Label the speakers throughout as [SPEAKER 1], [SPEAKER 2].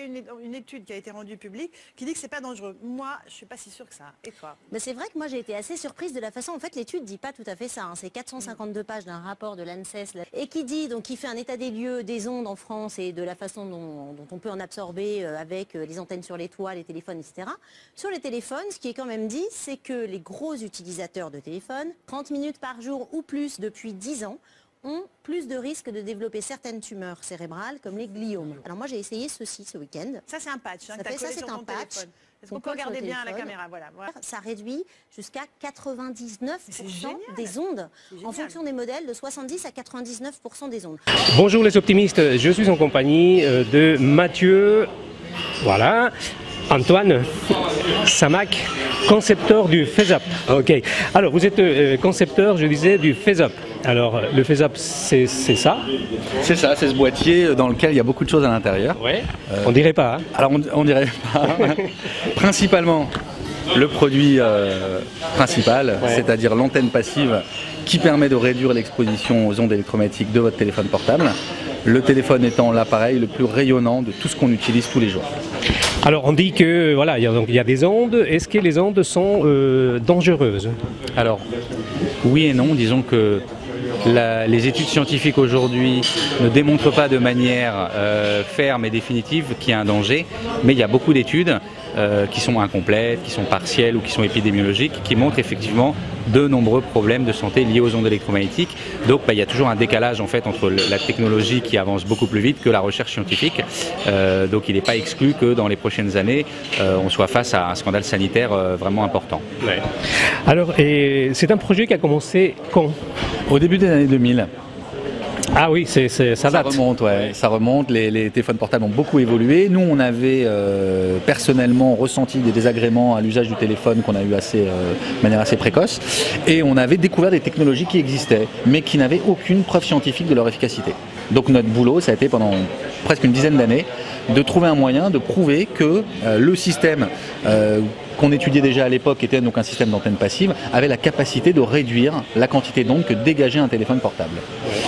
[SPEAKER 1] une étude qui a été rendue publique qui dit que c'est pas dangereux. Moi, je suis pas si sûre que ça. Et toi?
[SPEAKER 2] Mais c'est vrai que moi j'ai été assez surprise de la façon, en fait l'étude dit pas tout à fait ça, hein. C'est 452 pages d'un rapport de l'ANSES et qui dit, donc qui fait un état des lieux des ondes en France et de la façon dont on peut en absorber avec les antennes sur les toits, les téléphones, etc. Sur les téléphones, ce qui est quand même dit, c'est que les gros utilisateurs de téléphones, 30 minutes par jour ou plus depuis 10 ans, ont plus de risques de développer certaines tumeurs cérébrales comme les gliomes. Alors moi j'ai essayé ceci ce week-end.
[SPEAKER 1] Ça c'est un patch. Hein,
[SPEAKER 2] Ça c'est un patch.
[SPEAKER 1] Est-ce qu'on peut regarder bien à la caméra? Voilà.
[SPEAKER 2] Ça réduit jusqu'à 99% des ondes, en fonction des modèles, de 70 à 99% des ondes.
[SPEAKER 3] Bonjour les optimistes, je suis en compagnie de Mathieu, voilà, Antoine Samac, concepteur du FaceUp. Ok. Alors vous êtes concepteur, je disais, du FaceUp. Alors le FaceUp, c'est ça?
[SPEAKER 4] C'est ça, c'est ce boîtier dans lequel il y a beaucoup de choses à l'intérieur.
[SPEAKER 3] Ouais. On dirait pas. Hein.
[SPEAKER 4] Alors on dirait pas. Principalement le produit principal, ouais. C'est-à-dire l'antenne passive qui permet de réduire l'exposition aux ondes électromagnétiques de votre téléphone portable. Le téléphone étant l'appareil le plus rayonnant de tout ce qu'on utilise tous les jours.
[SPEAKER 3] Alors on dit que voilà, il y a des ondes. Est-ce que les ondes sont dangereuses?
[SPEAKER 4] Alors oui et non. Disons que les études scientifiques aujourd'hui ne démontrent pas de manière ferme et définitive qu'il y a un danger, mais il y a beaucoup d'études qui sont incomplètes, qui sont partielles ou qui sont épidémiologiques, qui montrent effectivement de nombreux problèmes de santé liés aux ondes électromagnétiques. Donc il y a toujours un décalage en fait entre la technologie qui avance beaucoup plus vite que la recherche scientifique. Donc il n'est pas exclu que dans les prochaines années, on soit face à un scandale sanitaire vraiment important.
[SPEAKER 3] Ouais. Alors, c'est un projet qui a commencé quand?
[SPEAKER 4] Au début des années 2000.
[SPEAKER 3] Ah oui, ça date.
[SPEAKER 4] Ça remonte, ouais. Ça remonte. Les téléphones portables ont beaucoup évolué. Nous, on avait personnellement ressenti des désagréments à l'usage du téléphone qu'on a eu de manière assez précoce. Et on avait découvert des technologies qui existaient, mais qui n'avaient aucune preuve scientifique de leur efficacité. Donc notre boulot, ça a été pendant presque une dizaine d'années de trouver un moyen de prouver que le système qu'on étudiait déjà à l'époque, qui était donc un système d'antenne passive, avait la capacité de réduire la quantité d'ondes que dégageait un téléphone portable.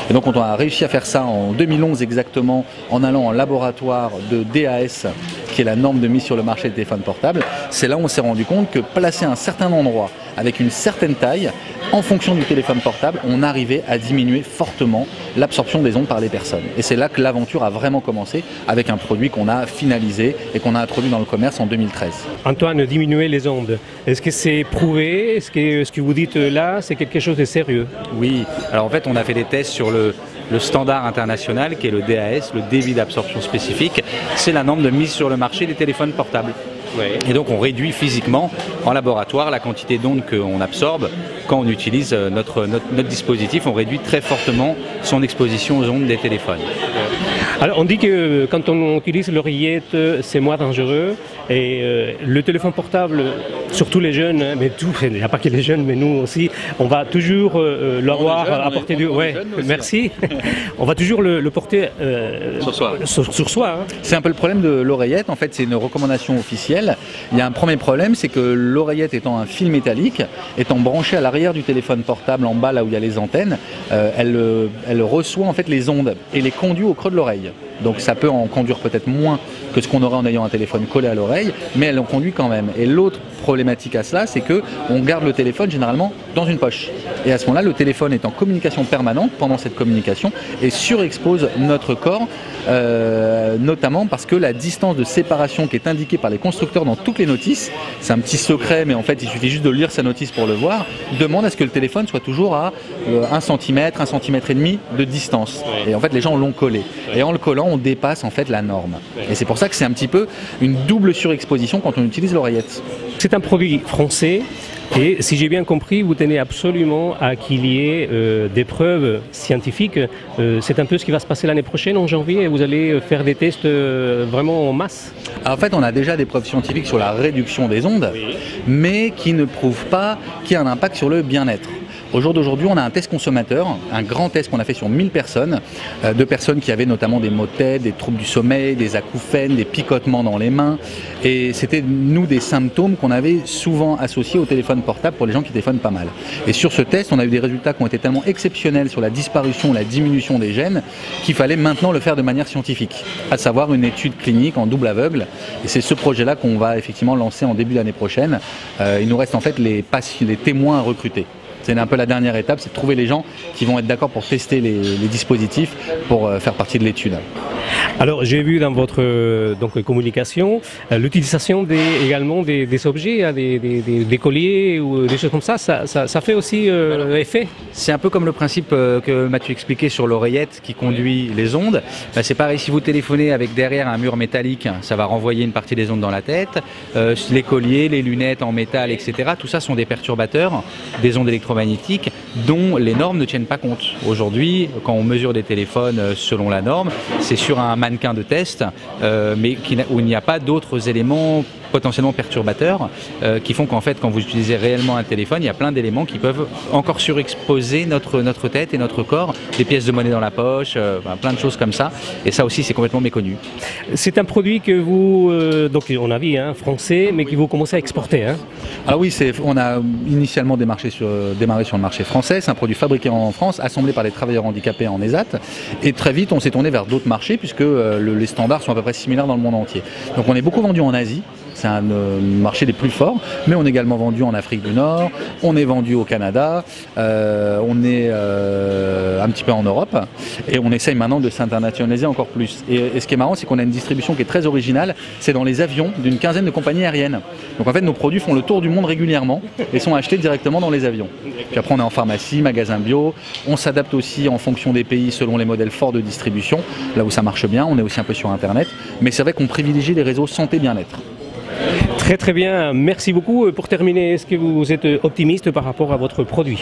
[SPEAKER 4] Et donc on a réussi à faire ça en 2011 exactement, en allant en laboratoire de DAS, qui est la norme de mise sur le marché des téléphones portables. C'est là où on s'est rendu compte que placer un certain endroit avec une certaine taille, en fonction du téléphone portable, on arrivait à diminuer fortement l'absorption des ondes par les personnes. Et c'est là que l'aventure a vraiment commencé, avec un produit qu'on a finalisé et qu'on a introduit dans le commerce en 2013.
[SPEAKER 3] Antoine, diminuer les ondes, est-ce que c'est prouvé? Est-ce que ce que vous dites là, c'est quelque chose de sérieux?
[SPEAKER 4] Oui, alors en fait on a fait des tests sur le standard international qui est le DAS, le débit d'absorption spécifique. C'est la norme de mise sur le marché des téléphones portables. Ouais. Et donc on réduit physiquement en laboratoire la quantité d'ondes qu'on absorbe quand on utilise notre dispositif. On réduit très fortement son exposition aux ondes des téléphones.
[SPEAKER 3] Alors on dit que quand on utilise l'oreillette, c'est moins dangereux. Et le téléphone portable, surtout les jeunes, hein, mais tout, il n'y a pas que les jeunes, mais nous aussi, on va toujours l'avoir à portée de... Ouais, merci. On va toujours le porter sur soi. Hein.
[SPEAKER 4] C'est un peu le problème de l'oreillette. En fait, c'est une recommandation officielle. Il y a un premier problème, c'est que l'oreillette étant un fil métallique, étant branchée à l'arrière du téléphone portable, en bas là où il y a les antennes, elle reçoit en fait les ondes et les conduit au creux de l'oreille. Donc ça peut en conduire peut-être moins que ce qu'on aurait en ayant un téléphone collé à l'oreille, mais elle en conduit quand même. Et l'autre problématique à cela, c'est qu'on garde le téléphone généralement dans une poche. Et à ce moment-là, le téléphone est en communication permanente pendant cette communication et surexpose notre corps, notamment parce que la distance de séparation qui est indiquée par les constructeurs dans toutes les notices, c'est un petit secret, mais en fait il suffit juste de lire sa notice pour le voir, demande à ce que le téléphone soit toujours à 1 cm, 1 cm et demi de distance. Et en fait les gens l'ont collé. Et en le collant, on dépasse en fait la norme. Et c'est pour ça que c'est un petit peu une double surexposition quand on utilise l'oreillette.
[SPEAKER 3] C'est un produit français et si j'ai bien compris, vous tenez absolument à qu'il y ait des preuves scientifiques. C'est un peu ce qui va se passer l'année prochaine en janvier et vous allez faire des tests vraiment en masse.
[SPEAKER 4] En fait, on a déjà des preuves scientifiques sur la réduction des ondes, oui, mais qui ne prouvent pas qu'il y a un impact sur le bien-être. Au jour d'aujourd'hui, on a un test consommateur, un grand test qu'on a fait sur 1000 personnes, de personnes qui avaient notamment des maux de tête, des troubles du sommeil, des acouphènes, des picotements dans les mains. Et c'était, nous, des symptômes qu'on avait souvent associés au téléphone portable pour les gens qui téléphonent pas mal. Et sur ce test, on a eu des résultats qui ont été tellement exceptionnels sur la disparition, la diminution des gènes, qu'il fallait maintenant le faire de manière scientifique, à savoir une étude clinique en double aveugle. Et c'est ce projet-là qu'on va effectivement lancer en début d'année prochaine. Il nous reste en fait les témoins à recruter. C'est un peu la dernière étape, c'est de trouver les gens qui vont être d'accord pour tester les dispositifs pour faire partie de l'étude.
[SPEAKER 3] Alors j'ai vu dans votre communication l'utilisation également des objets, des colliers ou des choses comme ça, ça fait aussi effet.
[SPEAKER 4] C'est un peu comme le principe que Mathieu expliquait sur l'oreillette qui conduit les ondes. Ben, c'est pareil, si vous téléphonez avec derrière un mur métallique, ça va renvoyer une partie des ondes dans la tête. Les colliers, les lunettes en métal, etc. Tout ça sont des perturbateurs des ondes électromagnétiques dont les normes ne tiennent pas compte. Aujourd'hui, quand on mesure des téléphones selon la norme, c'est sur un mannequin de test, mais où il n'y a pas d'autres éléments potentiellement perturbateurs qui font qu'en fait, quand vous utilisez réellement un téléphone, il y a plein d'éléments qui peuvent encore surexposer notre tête et notre corps, des pièces de monnaie dans la poche, plein de choses comme ça. Et ça aussi, c'est complètement méconnu.
[SPEAKER 3] C'est un produit que vous, donc on a vu, français, mais que vous commencez à exporter.
[SPEAKER 4] Alors oui, on a initialement démarré sur le marché français. C'est un produit fabriqué en France, assemblé par des travailleurs handicapés en ESAT. Et très vite, on s'est tourné vers d'autres marchés, puisque les standards sont à peu près similaires dans le monde entier. Donc on est beaucoup vendu en Asie. C'est un marché des plus forts, mais on est également vendu en Afrique du Nord, on est vendu au Canada, on est un petit peu en Europe, et on essaye maintenant de s'internationaliser encore plus. Et ce qui est marrant, c'est qu'on a une distribution qui est très originale, c'est dans les avions d'une quinzaine de compagnies aériennes. Donc en fait, nos produits font le tour du monde régulièrement et sont achetés directement dans les avions. Puis après, on est en pharmacie, magasin bio, on s'adapte aussi en fonction des pays selon les modèles forts de distribution, là où ça marche bien, on est aussi un peu sur Internet, mais c'est vrai qu'on privilégie les réseaux santé-bien-être.
[SPEAKER 3] Très très bien, merci beaucoup. Pour terminer, est-ce que vous êtes optimiste par rapport à votre produit ?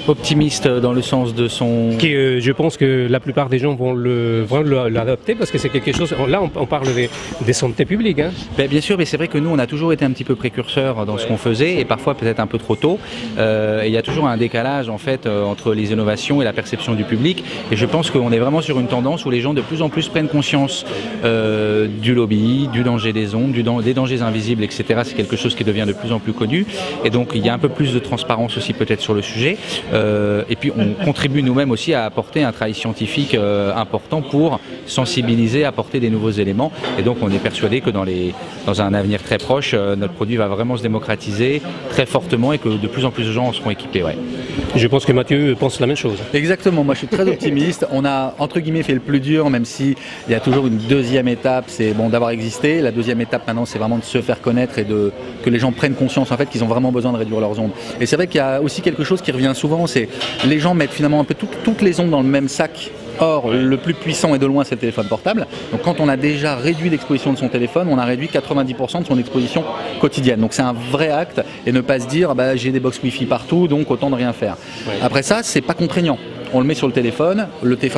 [SPEAKER 4] Optimiste dans le sens de son...
[SPEAKER 3] Je pense que la plupart des gens vont l'adopter parce que c'est quelque chose... Là, on parle des santé publique.
[SPEAKER 4] Bien sûr, mais c'est vrai que nous, on a toujours été un petit peu précurseurs dans ce qu'on faisait et parfois peut-être un peu trop tôt. Il y a toujours un décalage en fait entre les innovations et la perception du public. Et je pense qu'on est vraiment sur une tendance où les gens de plus en plus prennent conscience du lobby, du danger des ondes, des dangers invisibles, etc. C'est quelque chose qui devient de plus en plus connu. Et donc, il y a un peu plus de transparence aussi peut-être sur le sujet. Et puis on contribue nous-mêmes aussi à apporter un travail scientifique important pour sensibiliser, apporter des nouveaux éléments. Et donc on est persuadé que dans un avenir très proche, notre produit va vraiment se démocratiser très fortement et que de plus en plus de gens en seront équipés. Ouais.
[SPEAKER 3] Je pense que Mathieu pense la même chose.
[SPEAKER 4] Exactement, moi je suis très optimiste. On a entre guillemets fait le plus dur, même s'il y a toujours une deuxième étape, c'est bon d'avoir existé. La deuxième étape maintenant, c'est vraiment de se faire connaître et que les gens prennent conscience en fait qu'ils ont vraiment besoin de réduire leurs ondes. Et c'est vrai qu'il y a aussi quelque chose qui revient souvent, c'est les gens mettent finalement un peu toutes les ondes dans le même sac. Or, le plus puissant et de loin, c'est le téléphone portable. Donc quand on a déjà réduit l'exposition de son téléphone, on a réduit 90% de son exposition quotidienne. Donc c'est un vrai acte et ne pas se dire j'ai des box Wi-Fi partout, donc autant de rien faire. Ouais. Après ça, c'est pas contraignant. On le met sur le téléphone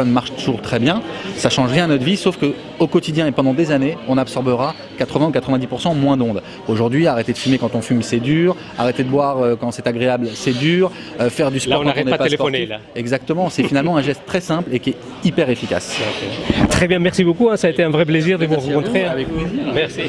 [SPEAKER 4] marche toujours très bien, ça change rien à notre vie, sauf qu'au quotidien et pendant des années, on absorbera 80 ou 90% moins d'ondes. Aujourd'hui, arrêter de fumer quand on fume, c'est dur, arrêter de boire quand c'est agréable, c'est dur, faire du sport
[SPEAKER 3] là, on n'arrête pas de téléphoner. Là.
[SPEAKER 4] Exactement, c'est finalement un geste très simple et qui est hyper efficace.
[SPEAKER 3] Très bien, merci beaucoup, ça a été un vrai plaisir de vous rencontrer.
[SPEAKER 4] Avec plaisir.
[SPEAKER 3] Merci.